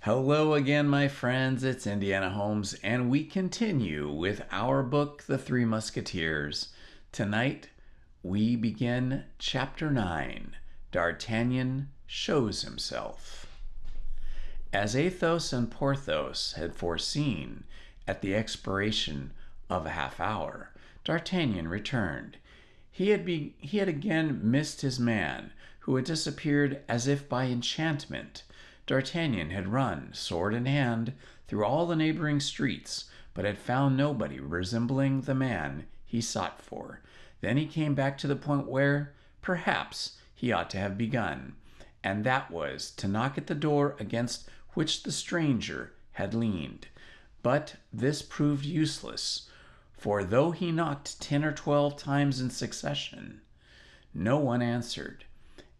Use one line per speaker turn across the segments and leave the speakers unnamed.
Hello again, my friends. It's Indiana Holmes, and we continue with our book, The Three Musketeers. Tonight, we begin Chapter 9, D'Artagnan Shows Himself. As Athos and Porthos had foreseen, at the expiration of a half hour, D'Artagnan returned. He had again missed his man, who had disappeared as if by enchantment. D'Artagnan had run, sword in hand, through all the neighboring streets, but had found nobody resembling the man he sought for. Then he came back to the point where, perhaps, he ought to have begun, and that was to knock at the door against which the stranger had leaned. But this proved useless, for though he knocked 10 or 12 times in succession, no one answered,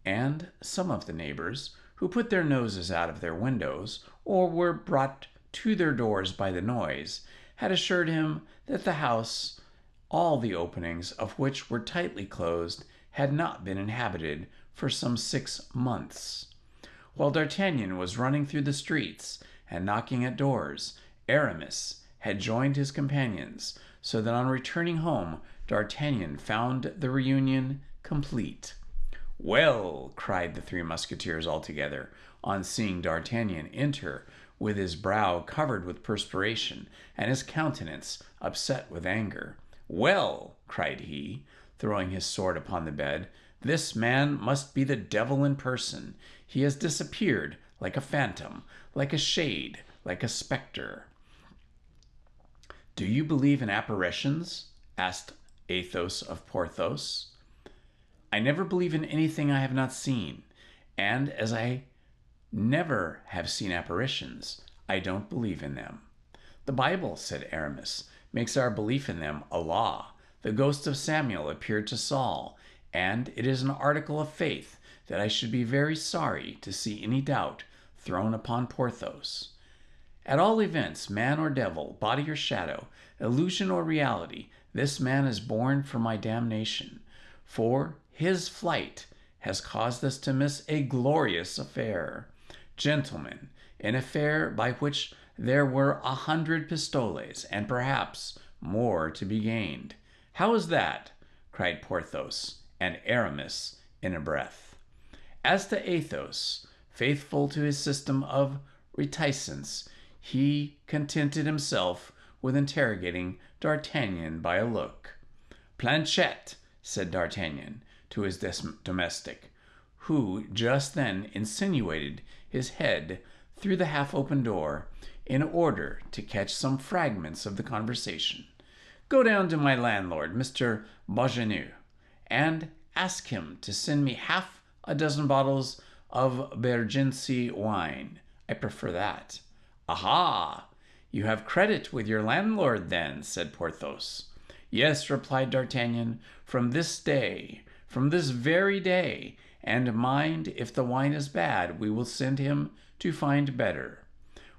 and some of the neighbors, who put their noses out of their windows, or were brought to their doors by the noise, had assured him that the house, all the openings of which were tightly closed, had not been inhabited for some 6 months. While D'Artagnan was running through the streets and knocking at doors, Aramis had joined his companions, so that on returning home, D'Artagnan found the reunion complete. "Well," cried the three Musketeers all together, on seeing D'Artagnan enter, with his brow covered with perspiration and his countenance upset with anger. "Well," cried he, throwing his sword upon the bed, "this man must be the devil in person. He has disappeared like a phantom, like a shade, like a spectre." "Do you believe in apparitions?" asked Athos of Porthos. "I never believe in anything I have not seen, and as I never have seen apparitions, I don't believe in them." "The Bible," said Aramis, "makes our belief in them a law. The ghost of Samuel appeared to Saul, and it is an article of faith that I should be very sorry to see any doubt thrown upon Porthos. At all events, man or devil, body or shadow, illusion or reality, this man is born for my damnation, for his flight has caused us to miss a glorious affair. Gentlemen, an affair by which there were 100 pistoles, and perhaps more to be gained." "How is that?" cried Porthos and Aramis in a breath. As to Athos, faithful to his system of reticence, he contented himself with interrogating D'Artagnan by a look. "Planchet," said D'Artagnan to his domestic, who just then insinuated his head through the half-open door in order to catch some fragments of the conversation, "go down to my landlord, Mr. Beaugenoux, and ask him to send me half a dozen bottles of Bergency wine. I prefer that." "Aha! You have credit with your landlord, then," said Porthos. "Yes," replied D'Artagnan, "from this very day, and mind, if the wine is bad, we will send him to find better."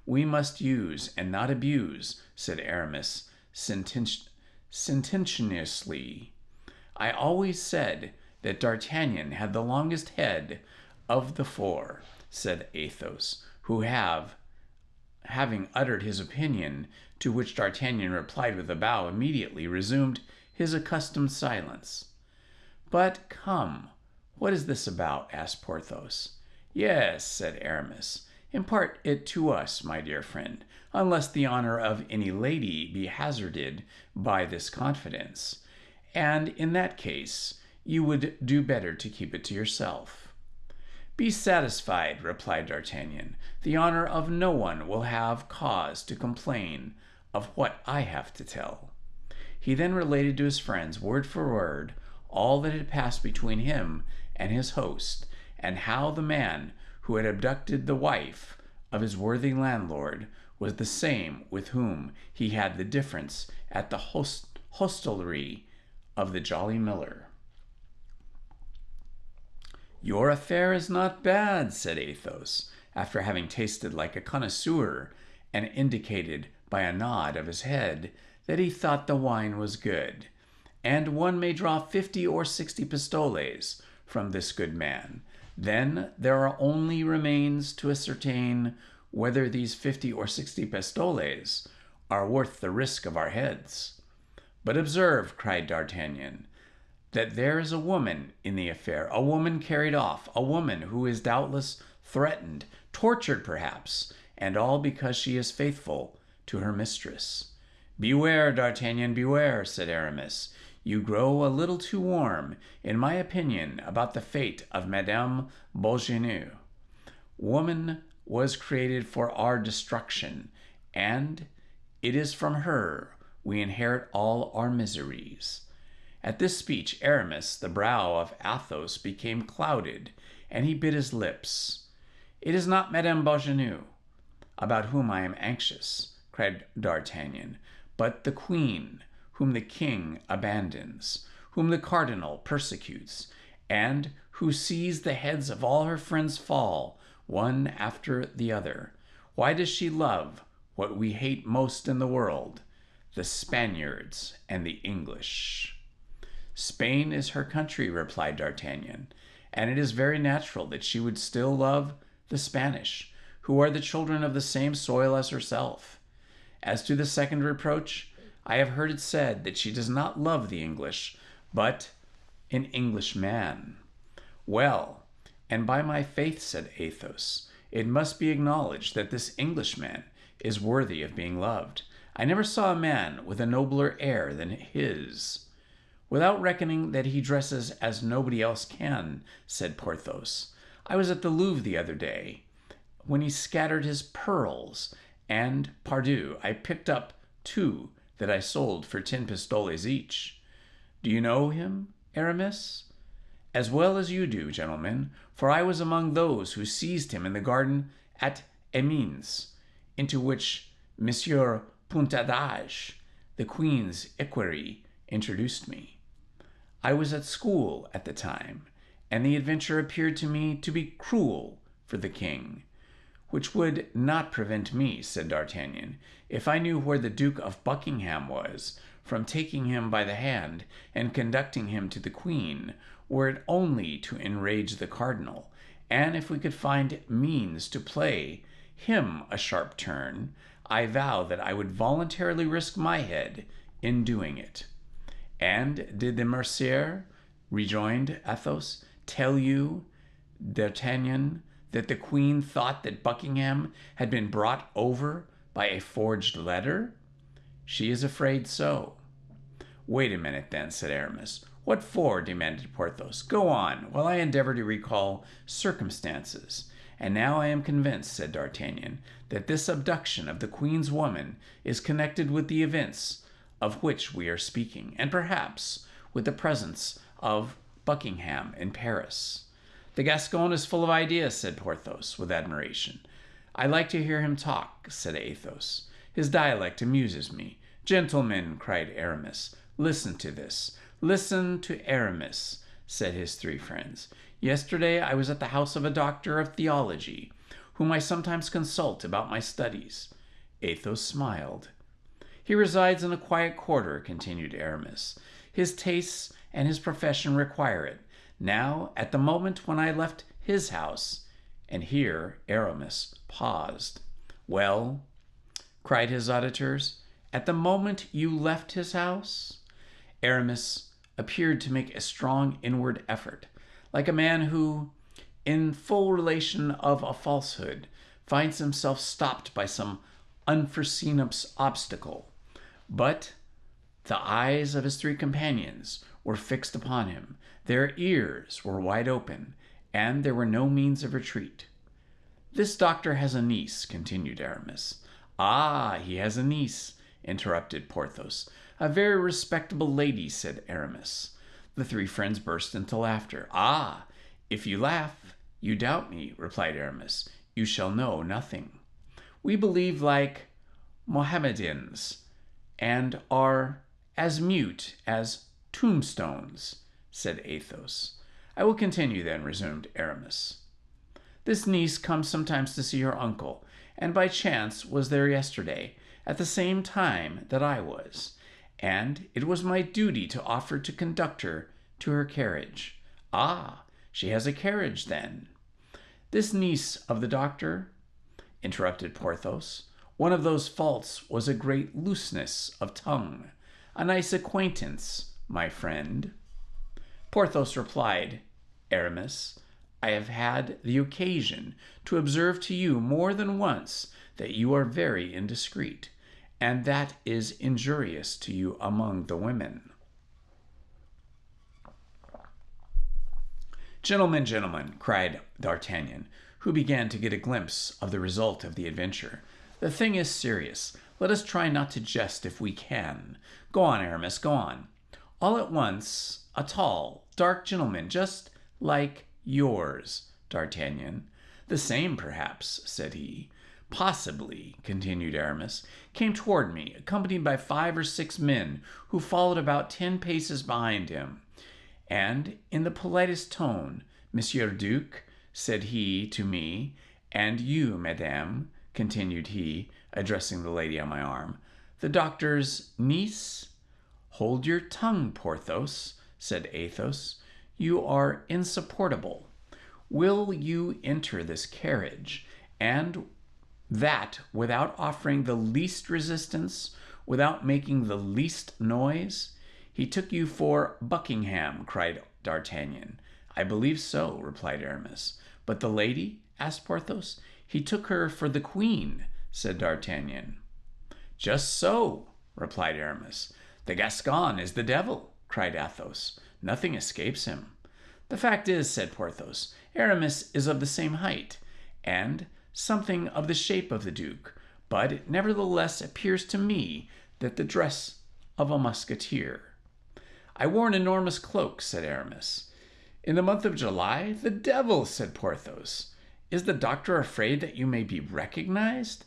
"We must use and not abuse," said Aramis sententiously. "I always said that D'Artagnan had the longest head of the four," said Athos, who having uttered his opinion, to which D'Artagnan replied with a bow, immediately resumed his accustomed silence. "But come, what is this about?" asked Porthos. "Yes," said Aramis, "impart it to us, my dear friend, unless the honor of any lady be hazarded by this confidence, and in that case you would do better to keep it to yourself." "Be satisfied," replied D'Artagnan. "The honor of no one will have cause to complain of what I have to tell." He then related to his friends, word for word, all that had passed between him and his host, and how the man who had abducted the wife of his worthy landlord was the same with whom he had the difference at the hostelry of the Jolly Miller. "Your affair is not bad," said Athos, after having tasted like a connoisseur and indicated by a nod of his head that he thought the wine was good. "And one may draw 50 or 60 pistoles from this good man. Then there only remains to ascertain whether these 50 or 60 pistoles are worth the risk of our heads. But observe, cried D'Artagnan, that there is a woman in the affair, a woman carried off, a woman who is doubtless threatened, tortured perhaps, and all because she is faithful to her mistress. Beware, D'Artagnan, beware, said Aramis. You grow a little too warm, in my opinion, about the fate of Madame Beaugenue. Woman was created for our destruction, and it is from her we inherit all our miseries. At this speech, Aramis, the brow of Athos, became clouded, and he bit his lips. It is not Madame Beaugenue, about whom I am anxious, cried D'Artagnan, but the queen, whom the king abandons, whom the cardinal persecutes, and who sees the heads of all her friends fall, one after the other. Why does she love what we hate most in the world, the Spaniards and the English? Spain is her country, replied D'Artagnan, and it is very natural that she would still love the Spanish, who are the children of the same soil as herself. As to the second reproach, I have heard it said that she does not love the English, but an Englishman. Well, and by my faith, said Athos, it must be acknowledged that this Englishman is worthy of being loved. I never saw a man with a nobler air than his. Without reckoning that he dresses as nobody else can, said Porthos. I was at the Louvre the other day, when he scattered his pearls, and, pardieu, I picked up 2 that I sold for 10 pistoles each. Do you know him, Aramis? As well as you do, gentlemen, for I was among those who seized him in the garden at Amiens, into which Monsieur Puntadage, the queen's equerry, introduced me. I was at school at the time, and the adventure appeared to me to be cruel for the king, which would not prevent me, said D'Artagnan, if I knew where the Duke of Buckingham was, from taking him by the hand and conducting him to the queen, were it only to enrage the cardinal, and if we could find means to play him a sharp turn, I vow that I would voluntarily risk my head in doing it. And did the mercier, rejoined Athos, tell you, D'Artagnan, that the queen thought that Buckingham had been brought over by a forged letter? She is afraid so. Wait a minute, then, said Aramis. What for? Demanded Porthos. Go on, while I endeavor to recall circumstances. And now I am convinced, said D'Artagnan, that this abduction of the queen's woman is connected with the events of which we are speaking, and perhaps with the presence of Buckingham in Paris. The Gascon is full of ideas, said Porthos, with admiration. I like to hear him talk, said Athos. His dialect amuses me. Gentlemen, cried Aramis, listen to this. Listen to Aramis, said his 3 friends. Yesterday I was at the house of a doctor of theology, whom I sometimes consult about my studies. Athos smiled. He resides in a quiet quarter, continued Aramis. His tastes and his profession require it. Now, at the moment when I left his house, and here Aramis paused. Well, cried his auditors, at the moment you left his house? Aramis appeared to make a strong inward effort, like a man who, in full relation of a falsehood, finds himself stopped by some unforeseen obstacle. But the eyes of his 3 companions were fixed upon him, their ears were wide open, and there were no means of retreat. This doctor has a niece, continued Aramis. Ah, he has a niece, interrupted Porthos. A very respectable lady, said Aramis. The 3 friends burst into laughter. Ah, if you laugh, you doubt me, replied Aramis. You shall know nothing. We believe like Mohammedans, and are as mute as tombstones, said Athos. I will continue then, resumed Aramis. This niece comes sometimes to see her uncle, and by chance was there yesterday, at the same time that I was, and it was my duty to offer to conduct her to her carriage. Ah, she has a carriage, then? This niece of the doctor? interrupted Porthos. One of those faults was a great looseness of tongue. A nice acquaintance, my friend. Porthos replied, Aramis, I have had the occasion to observe to you more than once that you are very indiscreet, and that is injurious to you among the women. Gentlemen, gentlemen, cried D'Artagnan, who began to get a glimpse of the result of the adventure. The thing is serious. Let us try not to jest if we can. Go on, Aramis, go on. All at once, a tall, dark gentleman, just like yours, D'Artagnan. The same, perhaps, said he. Possibly, continued Aramis, came toward me, accompanied by 5 or 6 men, who followed about 10 paces behind him. And in the politest tone, Monsieur Duke, said he to me, and you, madame, continued he, addressing the lady on my arm, the doctor's niece? Hold your tongue, Porthos, said Athos. You are insupportable. Will you enter this carriage, and that without offering the least resistance, without making the least noise? He took you for Buckingham, cried D'Artagnan. I believe so, replied Aramis. But the lady? asked Porthos. He took her for the queen, said D'Artagnan. Just so, replied Aramis. The Gascon is the devil, cried Athos. Nothing escapes him. The fact is, said Porthos, Aramis is of the same height, and something of the shape of the Duke, but it nevertheless appears to me that the dress of a musketeer. I wore an enormous cloak, said Aramis. In the month of July? The devil, said Porthos. Is the doctor afraid that you may be recognized?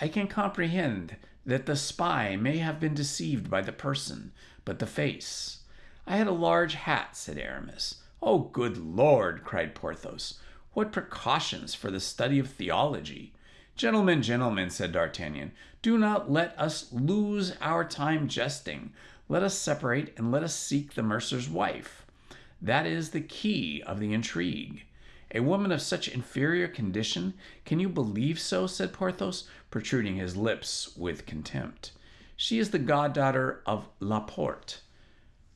I can comprehend that the spy may have been deceived by the person, but the face. I had a large hat, said Aramis. Oh, good Lord, cried Porthos. What precautions for the study of theology! Gentlemen, gentlemen, said D'Artagnan, do not let us lose our time jesting. Let us separate and let us seek the mercer's wife. That is the key of the intrigue. A woman of such inferior condition? Can you believe so? Said Porthos, protruding his lips with contempt. She is the goddaughter of Laporte,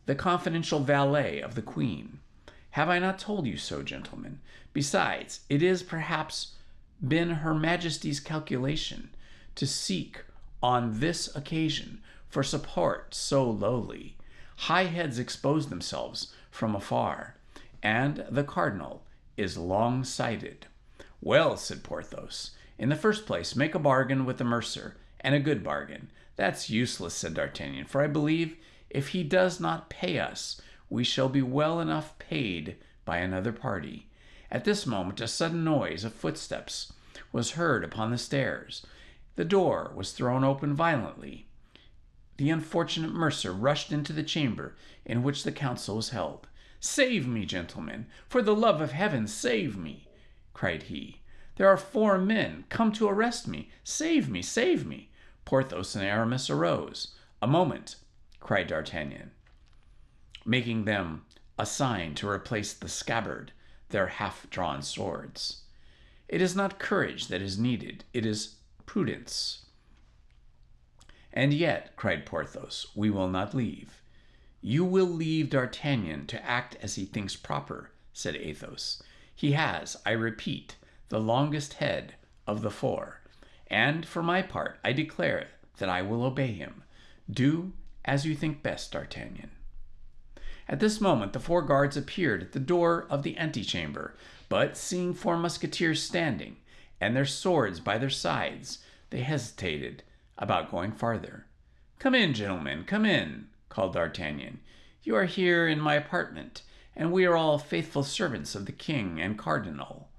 the confidential valet of the queen. Have I not told you so, gentlemen? Besides, it is perhaps been Her Majesty's calculation to seek on this occasion for support so lowly. High heads expose themselves from afar, and the cardinal is long-sighted. Well, said Porthos, in the first place, make a bargain with the mercer, and a good bargain. That's useless, said D'Artagnan, for I believe if he does not pay us, we shall be well enough paid by another party. At this moment, a sudden noise of footsteps was heard upon the stairs. The door was thrown open violently. The unfortunate mercer rushed into the chamber in which the council was held. Save me, gentlemen! For the love of heaven, save me! Cried he. There are 4 men come to arrest me. Save me, save me! Porthos and Aramis arose. A moment, cried D'Artagnan, making them a sign to replace the scabbard, their half-drawn swords. It is not courage that is needed, it is prudence. And yet, cried Porthos, we will not leave. You will leave D'Artagnan to act as he thinks proper, said Athos. He has, I repeat, the longest head of the 4, and for my part, I declare that I will obey him. Do as you think best, D'Artagnan. At this moment, the 4 guards appeared at the door of the antechamber, but seeing 4 musketeers standing, and their swords by their sides, they hesitated about going farther. Come in, gentlemen, come in, called D'Artagnan. You are here in my apartment, and we are all faithful servants of the king and cardinal.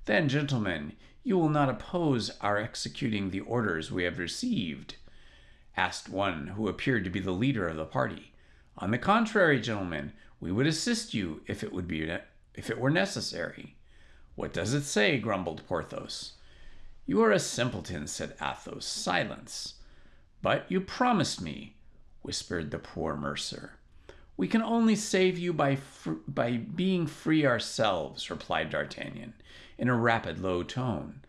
Then, gentlemen, you will not oppose our executing the orders we have received? Asked one who appeared to be the leader of the party. On the contrary, gentlemen, we would assist you if it were necessary. What does it say? Grumbled Porthos. You are a simpleton, said Athos. Silence. But you promised me, whispered the poor mercer. We can only save you by being free ourselves, replied D'Artagnan, in a rapid, low tone.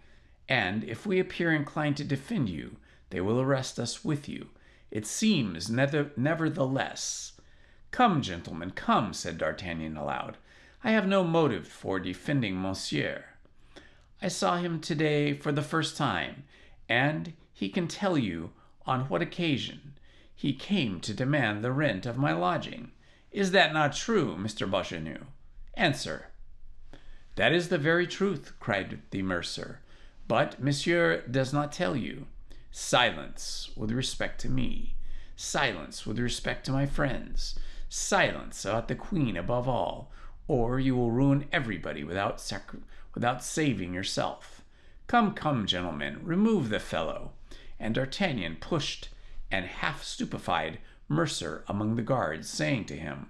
and if we appear inclined to defend you, they will arrest us with you. It seems, nevertheless. Come, gentlemen, come, said D'Artagnan aloud. I have no motive for defending Monsieur. I saw him today for the first time, and he can tell you on what occasion he came to demand the rent of my lodging. Is that not true, Mr. Beauchenu? Answer. That is the very truth, cried the mercer. But Monsieur does not tell you. Silence with respect to me. Silence with respect to my friends. Silence about the Queen above all, or you will ruin everybody without saving yourself. Come, come, gentlemen, remove the fellow. And D'Artagnan pushed an half-stupefied mercer among the guards, saying to him,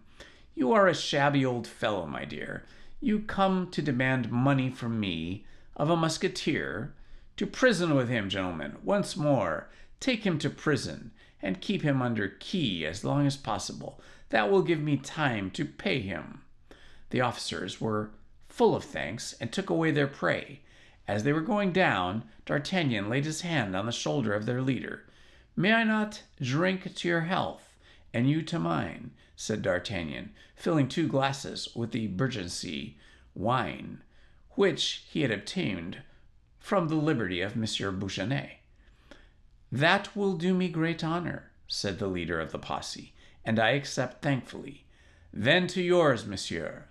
You are a shabby old fellow, my dear. You come to demand money from me, of a musketeer. To prison with him, gentlemen, once more. Take him to prison, and keep him under key as long as possible. That will give me time to pay him. The officers were full of thanks, and took away their prey. As they were going down, D'Artagnan laid his hand on the shoulder of their leader. May I not drink to your health, and you to mine? Said D'Artagnan, filling 2 glasses with the Burgundy wine, which he had obtained from the liberty of Monsieur Bouchonnet. That will do me great honor, said the leader of the posse, and I accept thankfully. Then to yours, monsieur.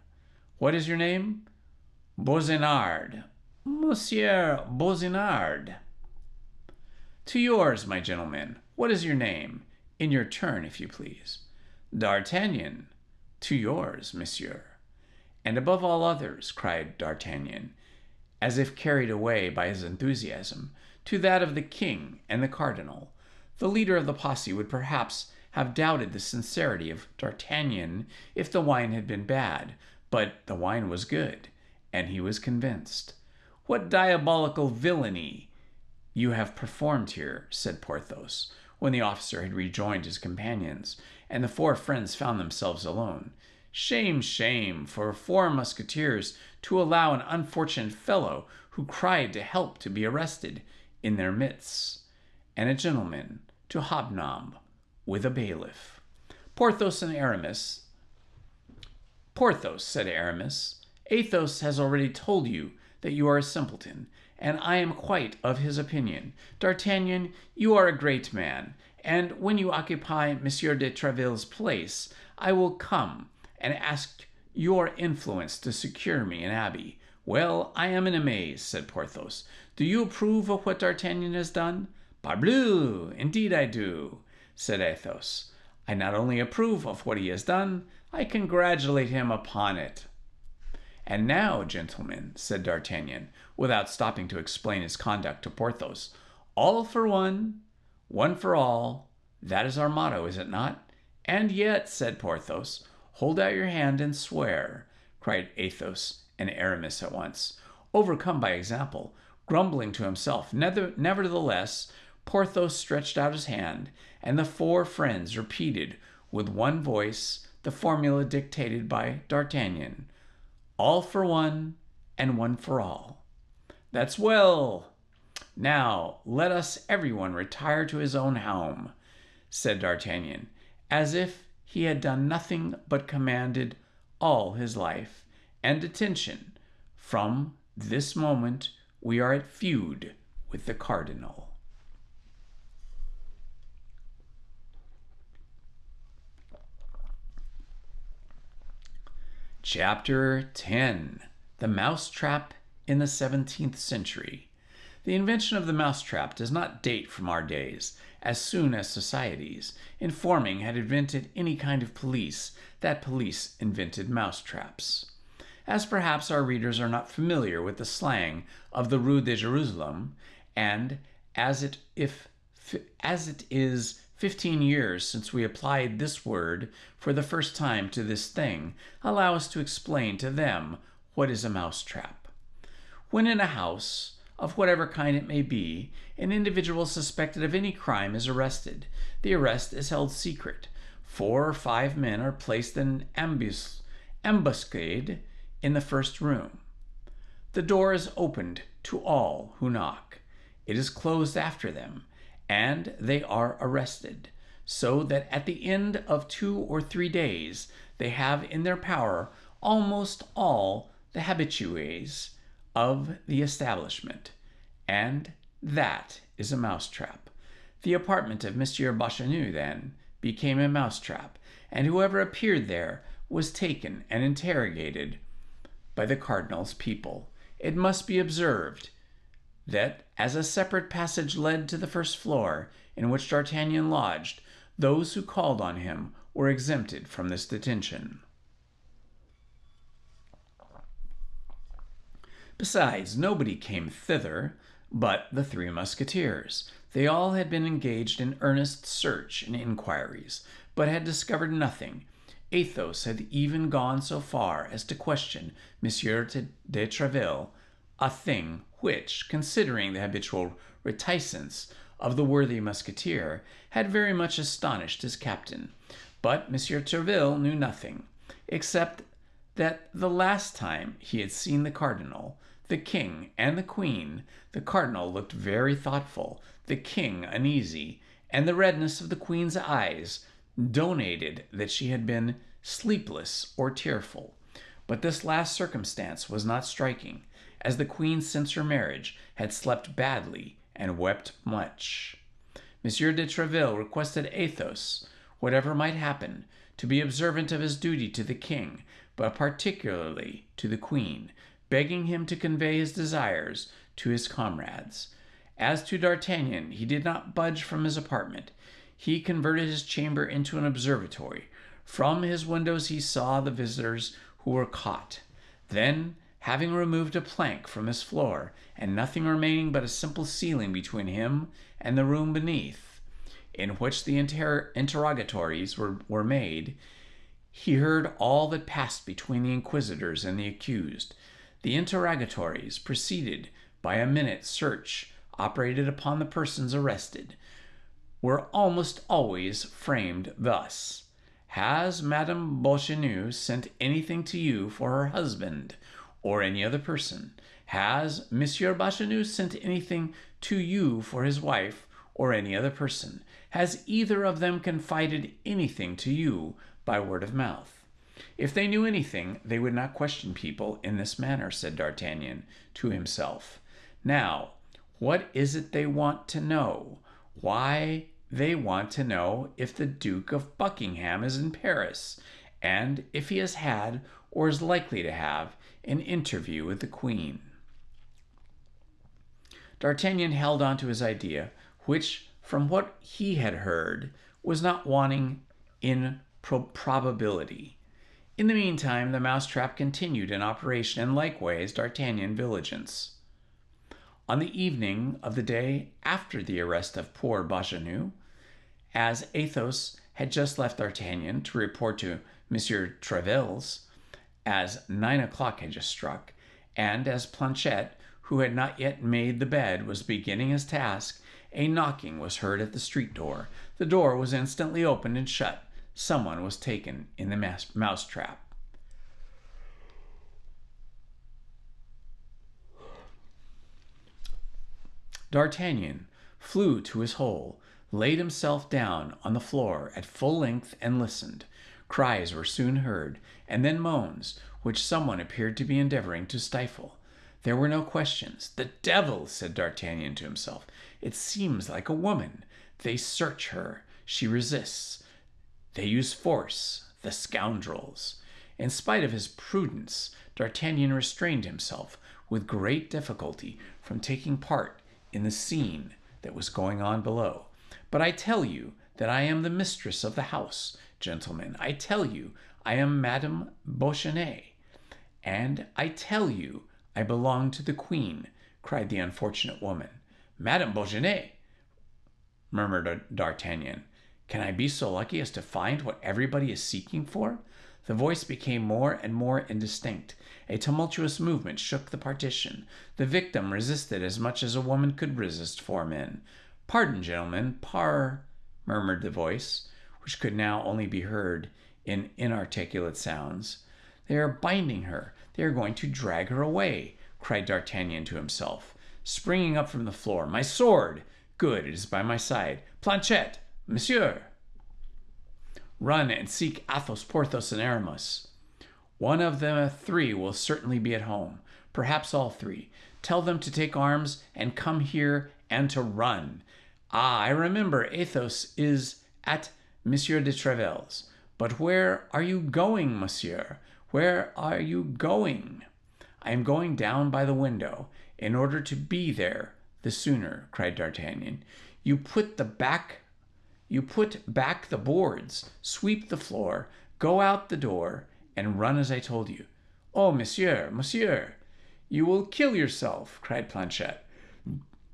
What is your name? Bozenard. Monsieur Bozenard. To yours, my gentlemen. What is your name? In your turn, if you please. D'Artagnan. To yours, monsieur. And above all others, cried D'Artagnan, as if carried away by his enthusiasm, to that of the king and the cardinal. The leader of the posse would perhaps have doubted the sincerity of D'Artagnan if the wine had been bad, but the wine was good, and he was convinced. What diabolical villainy you have performed here, said Porthos, when the officer had rejoined his companions, and the 4 friends found themselves alone. Shame, shame, for 4 musketeers to allow an unfortunate fellow who cried to help to be arrested in their midst, and a gentleman to hobnob with a bailiff. Porthos, said Aramis, Athos has already told you that you are a simpleton, and I am quite of his opinion. D'Artagnan, you are a great man, and when you occupy Monsieur de Tréville's place, I will come and ask your influence to secure me an abbey. Well, I am in amaze, said Porthos. Do you approve of what D'Artagnan has done? Parbleu, indeed I do, said Athos. I not only approve of what he has done, I congratulate him upon it. And now, gentlemen, said D'Artagnan, without stopping to explain his conduct to Porthos, all for one, one for all. That is our motto, is it not? And yet, said Porthos, hold out your hand and swear, cried Athos and Aramis at once, overcome by example, grumbling to himself. Nevertheless, Porthos stretched out his hand, and the 4 friends repeated with one voice the formula dictated by D'Artagnan. All for one, and one for all. That's well. Now, let us everyone retire to his own home, said D'Artagnan, as if he had done nothing but commanded all his life. And attention, from this moment we are at feud with the cardinal. Chapter 10. The Mousetrap in the 17th Century. The invention of the mousetrap does not date from our days. As soon as societies, informing, had invented any kind of police, that police invented mousetraps. As perhaps our readers are not familiar with the slang of the Rue de Jerusalem, and as it is 15 years since we applied this word for the first time to this thing, allow us to explain to them what is a mousetrap. When in a house, of whatever kind it may be, an individual suspected of any crime is arrested, the arrest is held secret. 4 or 5 men are placed in ambuscade in the first room. The door is opened to all who knock. It is closed after them, and they are arrested, so that at the end of 2 or 3 days they have in their power almost all the habitués of the establishment. And that is a mousetrap. The apartment of Monsieur Bachenu, then, became a mousetrap, and whoever appeared there was taken and interrogated by the cardinal's people. It must be observed that as a separate passage led to the first floor in which D'Artagnan lodged, those who called on him were exempted from this detention. Besides, nobody came thither but the 3 Musketeers. They all had been engaged in earnest search and inquiries, but had discovered nothing. Athos had even gone so far as to question Monsieur de Tréville, a thing which, considering the habitual reticence of the worthy musketeer, had very much astonished his captain. But Monsieur Tréville knew nothing, except that the last time he had seen the cardinal, the king, and the queen, the cardinal looked very thoughtful, the king uneasy, and the redness of the queen's eyes donated that she had been sleepless or tearful. But this last circumstance was not striking, as the queen since her marriage had slept badly and wept much. Monsieur de Tréville requested Athos, whatever might happen, to be observant of his duty to the king, but particularly to the queen, begging him to convey his desires to his comrades. As to D'Artagnan, he did not budge from his apartment. He converted his chamber into an observatory. From his windows he saw the visitors who were caught. Then, having removed a plank from his floor, and nothing remaining but a simple ceiling between him and the room beneath, in which the interrogatories were made, he heard all that passed between the inquisitors and the accused. The interrogatories, preceded by a minute search operated upon the persons arrested, were almost always framed thus: "Has Madame Bachenu sent anything to you for her husband or any other person? Has Monsieur Bachenu sent anything to you for his wife or any other person? Has either of them confided anything to you by word of mouth?" "If they knew anything, they would not question people in this manner," said D'Artagnan to himself. "Now, what is it they want to know? Why, they want to know if the Duke of Buckingham is in Paris, and if he has had, or is likely to have, an interview with the Queen." D'Artagnan held on to his idea, which, from what he had heard, was not wanting in probability. In the meantime, the mousetrap continued in operation, and likewise D'Artagnan's vigilance. On the evening of the day after the arrest of poor Bachenu, as Athos had just left D'Artagnan to report to Monsieur Tréville's, as 9 o'clock had just struck, and as Planchet, who had not yet made the bed, was beginning his task, a knocking was heard at the street door. The door was instantly opened and shut. Someone was taken in the mousetrap. D'Artagnan flew to his hole, laid himself down on the floor at full length, and listened. Cries were soon heard, and then moans, which someone appeared to be endeavoring to stifle. There were no questions. "The devil!" said D'Artagnan to himself. "It seems like a woman. They search her. She resists. They use force, the scoundrels." In spite of his prudence, D'Artagnan restrained himself with great difficulty from taking part in the scene that was going on below. "But I tell you that I am the mistress of the house, gentlemen. I tell you I am Madame Bachenu, and I tell you I belong to the Queen," cried the unfortunate woman. "Madame Bachenu," murmured D'Artagnan. "Can I be so lucky as to find what everybody is seeking for?" The voice became more and more indistinct. A tumultuous movement shook the partition. The victim resisted as much as a woman could resist 4 men. "Pardon, gentlemen, murmured the voice, which could now only be heard in inarticulate sounds. "They are binding her. They are going to drag her away," cried D'Artagnan to himself, springing up from the floor. My sword! Good, it is by my side. Planchet! Monsieur! Run and seek Athos, Porthos, and Aramis. One of the three will certainly be at home. Perhaps all three. Tell them to take arms and come here and to run. Ah, I remember Athos is at Monsieur de Tréville's. But where are you going, monsieur? Where are you going? I am going down by the window, in order to be there the sooner, cried D'Artagnan. You put back the boards, sweep the floor, go out the door, and run as I told you. Oh, monsieur, monsieur! You will kill yourself, cried Planchet.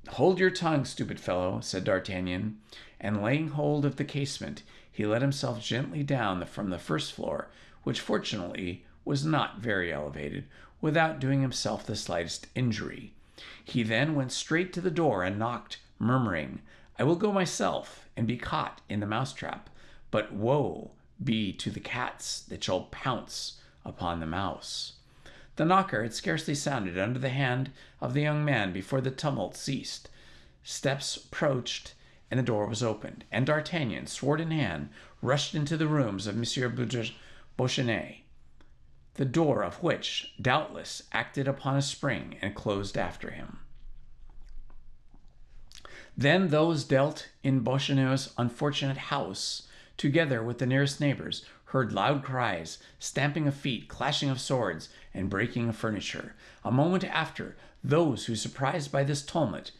Hold your tongue, stupid fellow, said D'Artagnan, and laying hold of the casement, he let himself gently down from the first floor, which fortunately was not very elevated, without doing himself the slightest injury. He then went straight to the door and knocked, murmuring, I will go myself and be caught in the mousetrap, but woe be to the cats that shall pounce upon the mouse. The knocker had scarcely sounded under the hand of the young man before the tumult ceased. Steps approached, and the door was opened, and D'Artagnan, sword in hand, rushed into the rooms of Monsieur Beauchamp, the door of which, doubtless, acted upon a spring and closed after him. Then those dealt in Beauchamp's unfortunate house, together with the nearest neighbors, heard loud cries, stamping of feet, clashing of swords, and breaking of furniture. A moment after, those who, surprised by this tumult,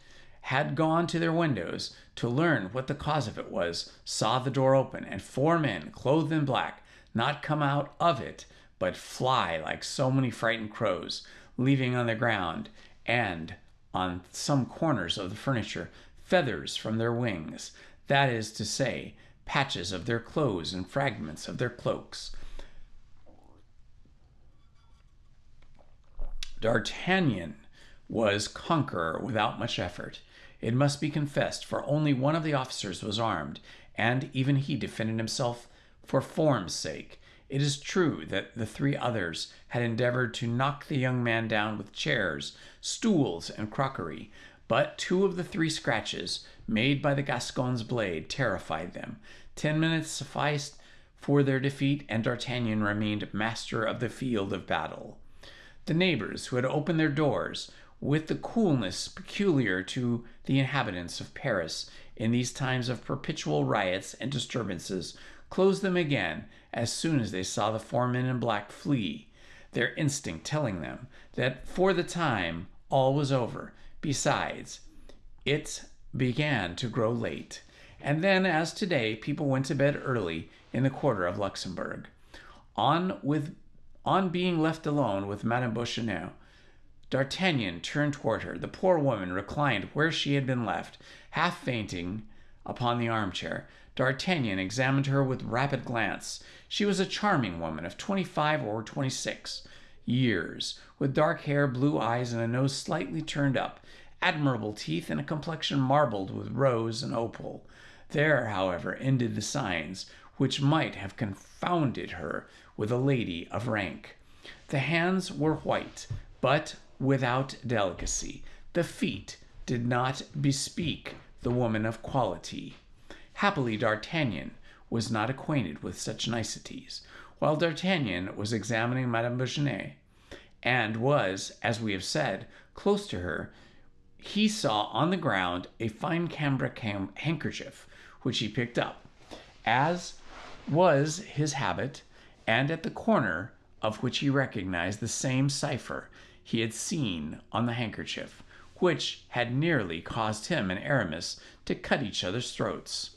had gone to their windows to learn what the cause of it was, saw the door open, and 4 men, clothed in black, not come out of it, but fly like so many frightened crows, leaving on the ground and on some corners of the furniture feathers from their wings, that is to say, patches of their clothes and fragments of their cloaks. D'Artagnan was conqueror without much effort, it must be confessed, for only one of the officers was armed, and even he defended himself for form's sake. It is true that the 3 others had endeavored to knock the young man down with chairs, stools, and crockery, but 2 of the 3 scratches made by the Gascon's blade terrified them. 10 minutes sufficed for their defeat, and D'Artagnan remained master of the field of battle. The neighbors, who had opened their doors with the coolness peculiar to the inhabitants of Paris in these times of perpetual riots and disturbances, closed them again as soon as they saw the 4 men in black flee, their instinct telling them that for the time all was over. Besides, it began to grow late, and then, as today, people went to bed early in the quarter of Luxembourg. On being left alone with Madame Beauchamp, D'Artagnan turned toward her. The poor woman reclined where she had been left, half fainting upon the armchair. D'Artagnan examined her with rapid glance. She was a charming woman of 25 or 26 years, with dark hair, blue eyes, and a nose slightly turned up, admirable teeth, and a complexion marbled with rose and opal. There, however, ended the signs which might have confounded her with a lady of rank. The hands were white, but without delicacy. The feet did not bespeak the woman of quality. Happily, D'Artagnan was not acquainted with such niceties. While D'Artagnan was examining Madame Beauchamp, and was, as we have said, close to her, he saw on the ground a fine cambric handkerchief, which he picked up, as was his habit, and at the corner of which he recognized the same cipher he had seen on the handkerchief, which had nearly caused him and Aramis to cut each other's throats.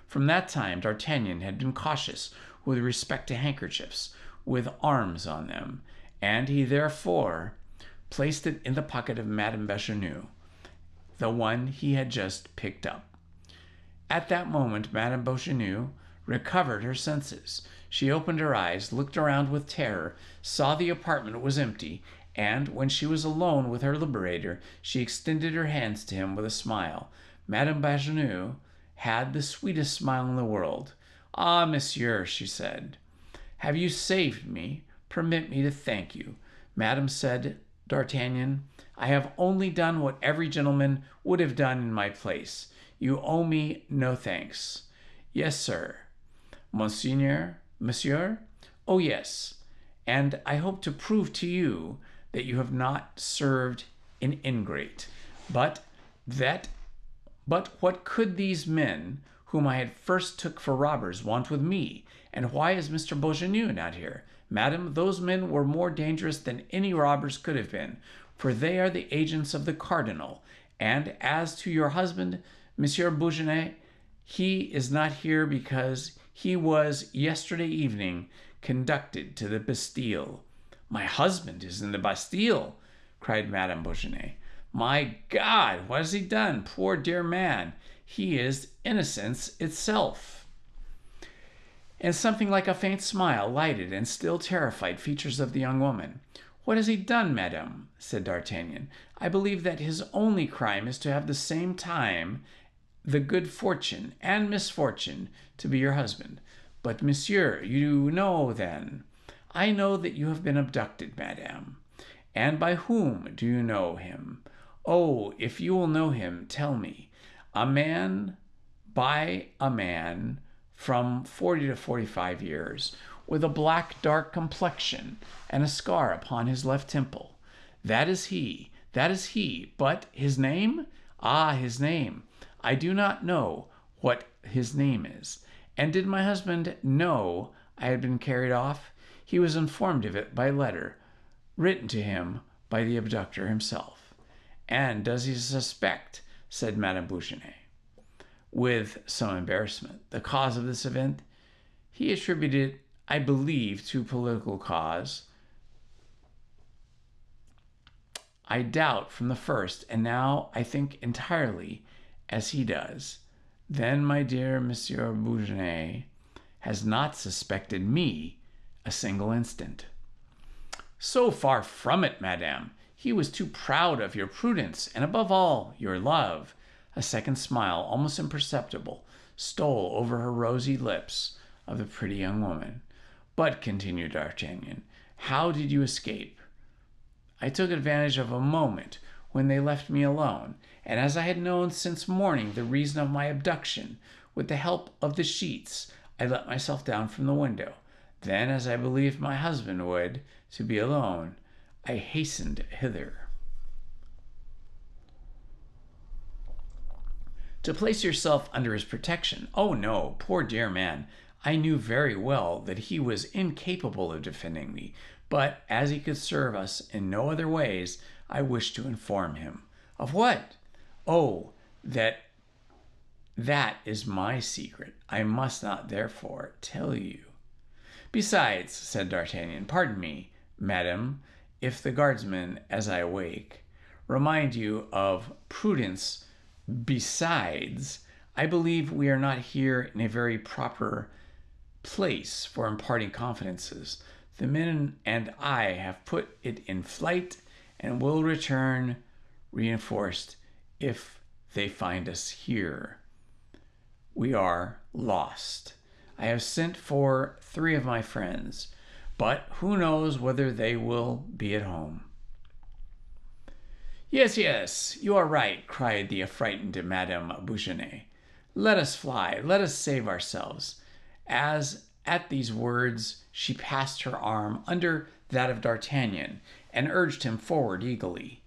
From that time, D'Artagnan had been cautious with respect to handkerchiefs with arms on them, and he therefore placed it in the pocket of Madame Beauchamp, the one he had just picked up. At that moment, Madame Beauchamp recovered her senses. She opened her eyes, looked around with terror, saw the apartment was empty, and when she was alone with her liberator, she extended her hands to him with a smile. Madame Beauchamp had the sweetest smile in the world. "Ah, monsieur," she said, "have you saved me? Permit me to thank you." "Madame," said D'Artagnan. I have only done what every gentleman would have done in my place. You owe me no thanks. Yes, sir. Monsieur? Oh, yes. And I hope to prove to you that you have not served an ingrate. But what could these men, whom I had first took for robbers, want with me? And why is Mr. Beauchesneau not here? Madam, those men were more dangerous than any robbers could have been, for they are the agents of the cardinal. And as to your husband, Monsieur Beauchesneau, he is not here because he was yesterday evening conducted to the Bastille. My husband is in the Bastille, cried Madame Beauchesneau. My God, what has he done? Poor dear man. He is innocence itself. And something like a faint smile lighted and still terrified features of the young woman. What has he done, madame? Said D'Artagnan. I believe that his only crime is to have the same time the good fortune and misfortune to be your husband. But, monsieur, you know, then. I know that you have been abducted, madame. And by whom do you know him? Oh, if you will know him, tell me. A man by a man from 40 to 45 years, with a black, dark complexion and a scar upon his left temple. That is he. But his name? Ah, his name. I do not know what his name is. And did my husband know I had been carried off? He was informed of it by letter, written to him by the abductor himself. And does he suspect, said Madame Beauchesneau, with some embarrassment, the cause of this event? He attributed it, I believe, to political cause. I doubt from the first, and now I think entirely as he does. Then, my dear Monsieur Beauchesneau has not suspected me a single instant. So far from it, madame. He was too proud of your prudence, and above all, your love. A second smile, almost imperceptible, stole over her rosy lips of the pretty young woman. But, continued D'Artagnan, how did you escape? I took advantage of a moment when they left me alone, and as I had known since morning the reason of my abduction, with the help of the sheets, I let myself down from the window. Then, as I believed my husband would, to be alone, I hastened hither. To place yourself under his protection? Oh, no, poor dear man. I knew very well that he was incapable of defending me, but as he could serve us in no other ways, I wished to inform him. Of what? Oh, that is my secret. I must not, therefore, tell you. Besides, said D'Artagnan, pardon me, madame, if the guardsmen, as I awake, remind you of prudence. Besides, I believe we are not here in a very proper place for imparting confidences. The men and I have put it in flight and will return reinforced if they find us here. We are lost. I have sent for 3 of my friends, but who knows whether they will be at home. Yes, you are right, cried the affrighted Madame Beauchesneau. Let us fly, let us save ourselves. As at these words she passed her arm under that of D'Artagnan and urged him forward eagerly.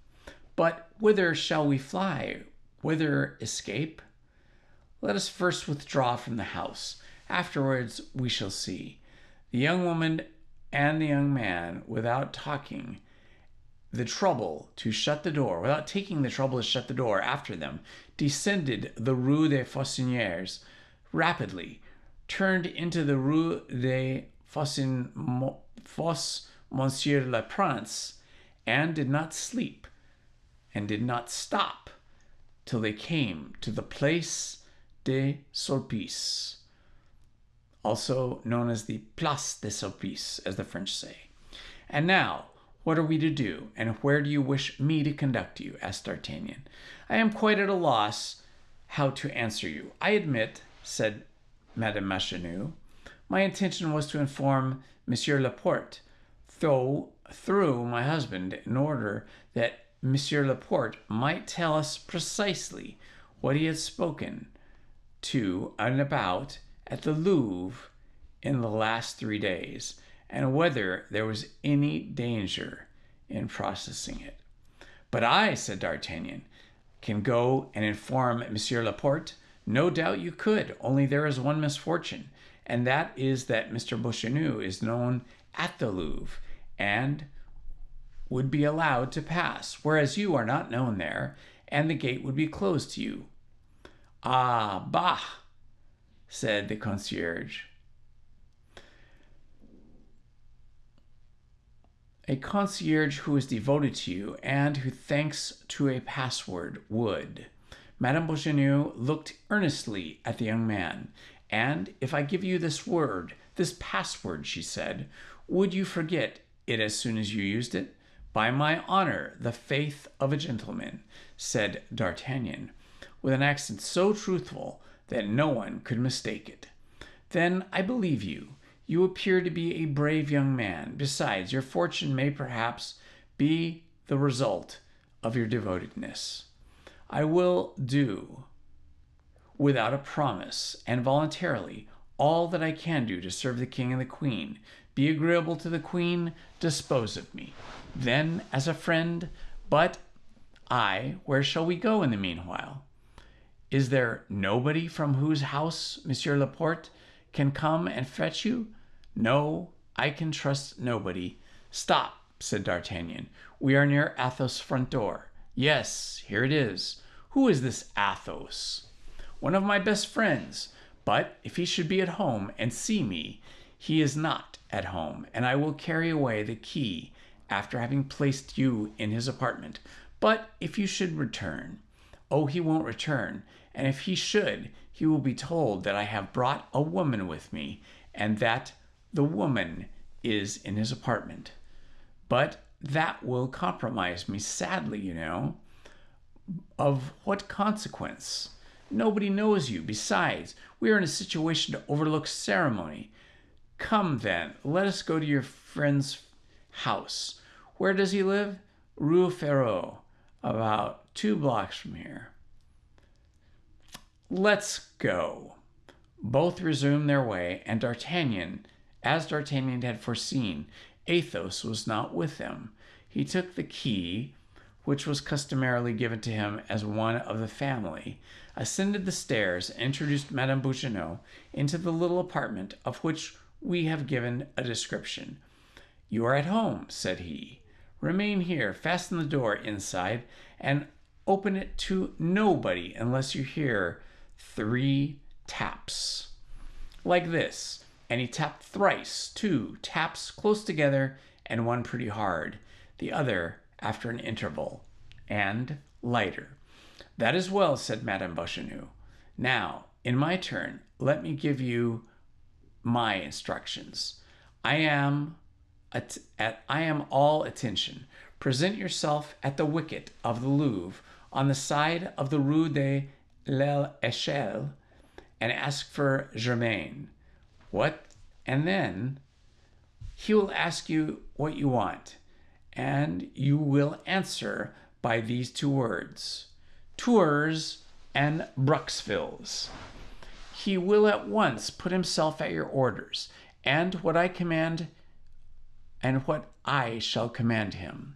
But whither shall we fly? Whither escape? Let us first withdraw from the house. Afterwards we shall see. The young woman and the young man, without taking the trouble to shut the door after them, descended the Rue des Fossoyeurs rapidly, turned into the Rue des Fosses Monsieur le Prince, and did not sleep and did not stop till they came to the Place des Sulpices, also known as the Place des Sulpices, as the French say. And now, what are we to do, and where do you wish me to conduct you? Asked D'Artagnan. I am quite at a loss how to answer you. I admit, said Madame Beauchesneau, my intention was to inform Monsieur Laporte, though through my husband in order that Monsieur Laporte might tell us precisely what he had spoken to and about at the Louvre in the last 3 days, and whether there was any danger in processing it. But I, said D'Artagnan, can go and inform Monsieur Laporte. No doubt you could, only there is one misfortune, and that is that Mr. Beauchesneau is known at the Louvre and would be allowed to pass, whereas you are not known there, and the gate would be closed to you. Ah, bah, said the concierge. A concierge who is devoted to you and who, thanks to a password, would. Madame Beauchesneau looked earnestly at the young man. And if I give you this word, this password, she said, would you forget it as soon as you used it? By my honor, the faith of a gentleman, said D'Artagnan, with an accent so truthful that no one could mistake it. Then I believe you. You appear to be a brave young man. Besides, your fortune may perhaps be the result of your devotedness. I will do, without a promise and voluntarily, all that I can do to serve the king and the queen. Be agreeable to the queen, dispose of me. Then, as a friend, but where shall we go in the meanwhile? Is there nobody from whose house Monsieur Laporte can come and fetch you? No, I can trust nobody. Stop, said D'Artagnan. We are near Athos' front door. Yes, here it is. Who is this Athos? One of my best friends. But if he should be at home and see me, he is not at home, and I will carry away the key after having placed you in his apartment. But if you should return, he won't return, and if he should, he will be told that I have brought a woman with me, and that the woman is in his apartment. But that will compromise me sadly, you know. Of what consequence? Nobody knows you. Besides, we are in a situation to overlook ceremony. Come then, let us go to your friend's house. Where does he live? Rue Ferreau, about 2 blocks from here. Let's go. Both resumed their way, and as D'Artagnan had foreseen, Athos was not with them. He took the key, which was customarily given to him as one of the family, ascended the stairs, and introduced Madame Beauchesneau into the little apartment of which we have given a description. You are at home, said he. Remain here, fasten the door inside, and open it to nobody unless you hear 3 taps. Like this. And he tapped thrice, 2 taps close together, and one pretty hard, the other after an interval, and lighter. That is well, said Madame Beauchesneau. Now, in my turn, let me give you my instructions. I am all attention. Present yourself at the wicket of the Louvre on the side of the Rue de l'Echelle and ask for Germain. What? And then he will ask you what you want, and you will answer by these 2 words, Tours and Bruxvilles. He will at once put himself at your orders, and what I command, and what I shall command him.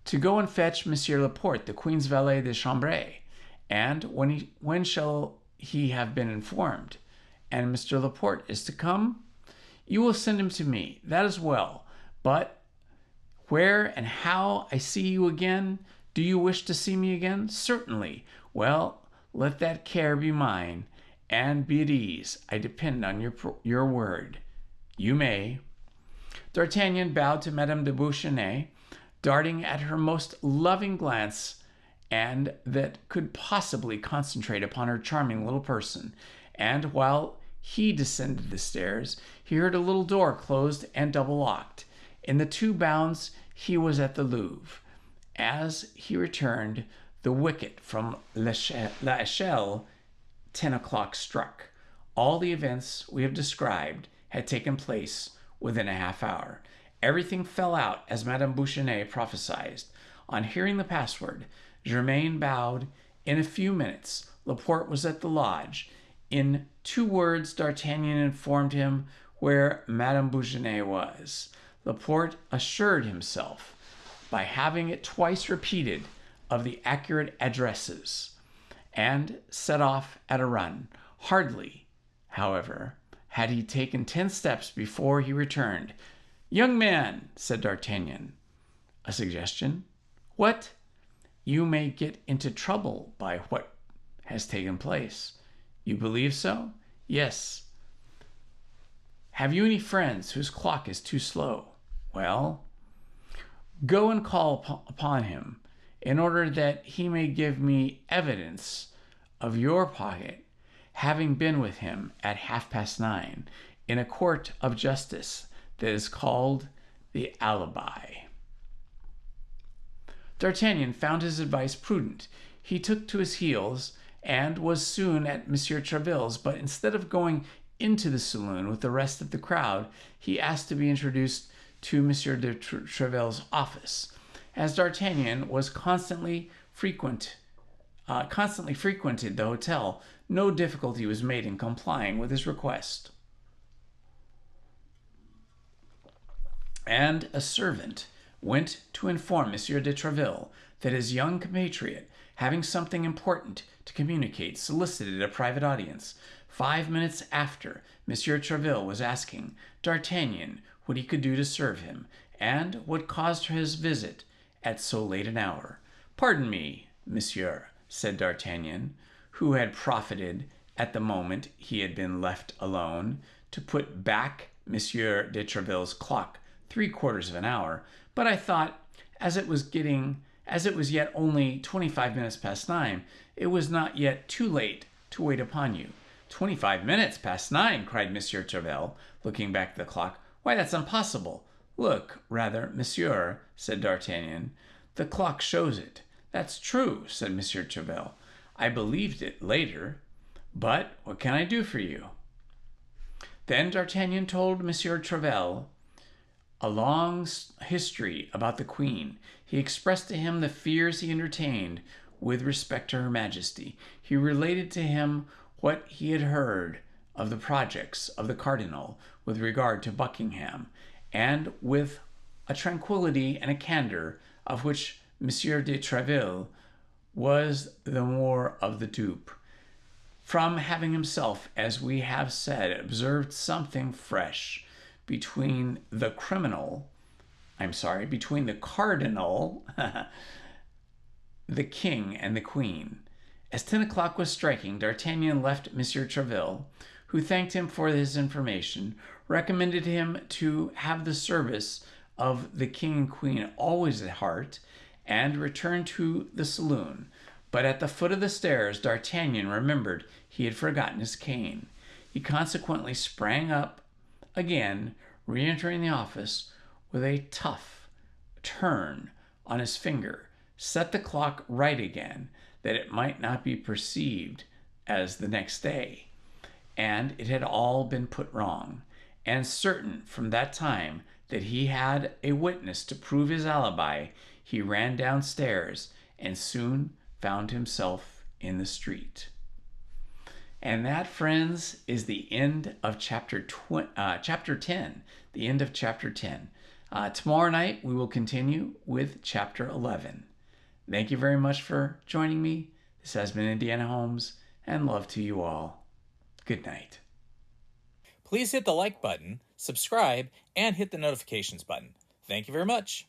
To go and fetch Monsieur Laporte, the Queen's valet de chambre, and when shall he have been informed? And Mr. Laporte is to come? You will send him to me. That is well. But where and how I see you again? Do you wish to see me again? Certainly. Well, let that care be mine, and be at ease. I depend on your word. You may. D'Artagnan bowed to Madame de Beauchesneau, darting at her most loving glance, and that could possibly concentrate upon her charming little person. And while he descended the stairs, he heard a little door closed and double-locked. In the 2 bounds, he was at the Louvre. As he returned, the wicket from l'Echelle, 10 o'clock struck. All the events we have described had taken place within a half hour, Everything fell out as Madame Bouchenet prophesied. On hearing the password, Germain bowed. In a few minutes, Laporte was at the lodge. In 2 words, D'Artagnan informed him where Madame Bouchenet was. Laporte assured himself, by having it twice repeated, of the accurate addresses, and set off at a run. Hardly, however, had he taken 10 steps before he returned. "Young man," said D'Artagnan. "A suggestion?" "What?" "You may get into trouble by what has taken place." "You believe so?" "Yes." "Have you any friends whose clock is too slow?" "Well?" "Go and call upon him, in order that he may give me evidence of your pocket having been with him at 9:30 in a court of justice that is called the alibi." D'Artagnan found his advice prudent. He took to his heels and was soon at M. Tréville's, but instead of going into the saloon with the rest of the crowd, he asked to be introduced to M. de Tréville's office. As D'Artagnan was constantly frequented the hotel, no difficulty was made in complying with his request. And a servant went to inform M. de Tréville that his young compatriot, having something important to communicate, solicited a private audience. 5 minutes after, M. Tréville was asking D'Artagnan what he could do to serve him, and what caused his visit at so late an hour. "Pardon me, monsieur," said D'Artagnan, who had profited at the moment he had been left alone to put back M. de Tréville's clock 3/4 of an hour, "but I thought, as it was yet only 25 minutes past 9, it was not yet too late to wait upon you." 25 minutes past 9, cried M. Tréville, looking back at the clock. "Why, that's impossible." "Look, rather, monsieur," said D'Artagnan. "The clock shows it." "That's true," said M. Tréville. "I believed it later. But what can I do for you?" Then D'Artagnan told M. Tréville a long history about the queen. He expressed to him the fears he entertained with respect to her majesty. He related to him what he had heard of the projects of the cardinal with regard to Buckingham, and with a tranquillity and a candor of which M. de Tréville was the more of the dupe, from having himself, as we have said, observed something fresh between the cardinal, the king, and the queen. As 10 o'clock was striking, D'Artagnan left M. Tréville, who thanked him for his information, recommended him to have the service of the king and queen always at heart, and returned to the saloon. But at the foot of the stairs, D'Artagnan remembered he had forgotten his cane. He consequently sprang up again, re-entering the office with a tough turn on his finger, set the clock right again, that it might not be perceived as the next day, and it had all been put wrong, and certain from that time that he had a witness to prove his alibi, he ran downstairs and soon found himself in the street. And that, friends, is the end of chapter 10. The end of chapter 10. Tomorrow night we will continue with chapter 11. Thank you very much for joining me. This has been Indiana Holmes, and love to you all. Good night.
Please hit the like button, subscribe, and hit the notifications button. Thank you very much.